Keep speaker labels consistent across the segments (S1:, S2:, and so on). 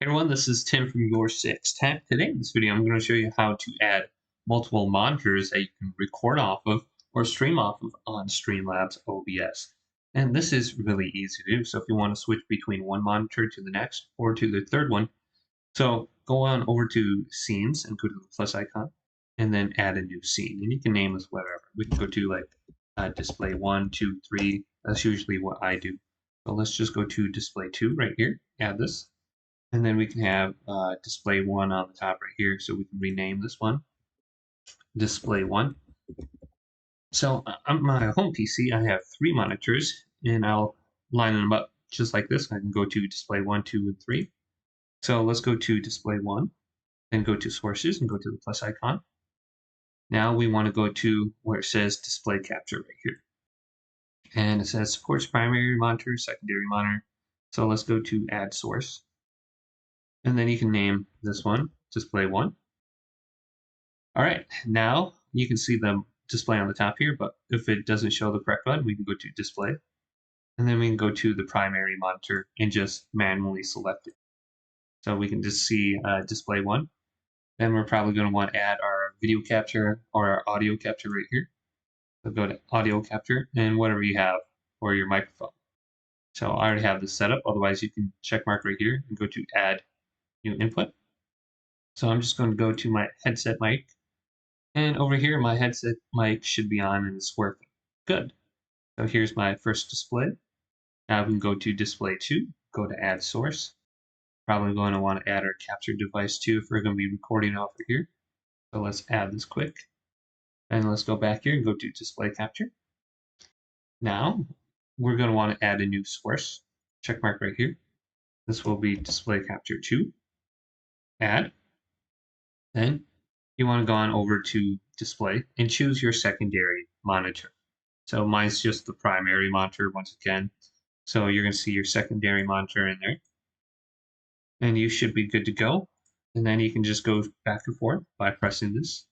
S1: Hey everyone, this is Tim from Your 6 Tech. Today in this video, I'm going to show you how to add multiple monitors that you can record off of or stream off of on Streamlabs OBS. And this is really easy to do. So if you want to switch between one monitor to the next or to the third one, so go on over to Scenes and go to the plus icon and then add a new scene. And you can name this whatever. We can go to like display 1, 2, 3. That's usually what I do. So let's just go to display 2 right here, add this. And then we can have display 1 on the top right here, so we can rename this one display 1. So on my home PC, I have 3 monitors, and I'll line them up just like this. I can go to display 1, 2, and 3. So let's go to display 1, then go to sources and go to the plus icon. Now we want to go to where it says display capture right here. And it says supports primary monitor, secondary monitor. So let's go to add source. And then you can name this one display 1. All right, now you can see the display on the top here, but if it doesn't show the correct one, we can go to display, and then we can go to the primary monitor and just manually select it. So we can just see display 1. Then we're probably going to want to add our video capture or our audio capture right here. So go to audio capture and whatever you have or your microphone. So I already have this set up, otherwise you can check mark right here and go to add new input. So I'm just going to go to my headset mic. And over here, my headset mic should be on and it's working. Good. So here's my first display. Now we can go to display 2, go to add source. Probably going to want to add our capture device too if we're going to be recording off of here. So let's add this quick. And let's go back here and go to display capture. Now we're going to want to add a new source. Check mark right here. This will be display capture 2. Add. Then you want to go on over to display and choose your secondary monitor. So mine's just the primary monitor once again. So you're going to see your secondary monitor in there. And you should be good to go. And then you can just go back and forth by pressing this.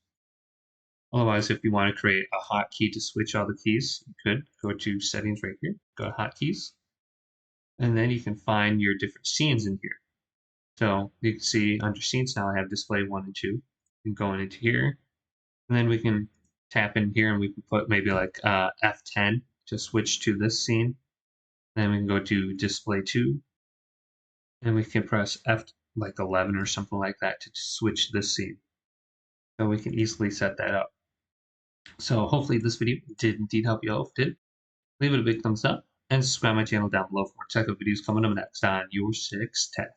S1: Otherwise, if you want to create a hotkey to switch all the keys, you could go to settings right here, go to hotkeys. And then you can find your different scenes in here. So you can see under scenes now I have display 1 and 2. And going into here. And then we can tap in here and we can put maybe like F10 to switch to this scene. Then we can go to display 2 and we can press F like 11 or something like that to switch this scene. So we can easily set that up. So hopefully this video did indeed help you out. If it did, leave it a big thumbs up and subscribe to my channel down below for more tech videos coming up next on Your 6 Tech.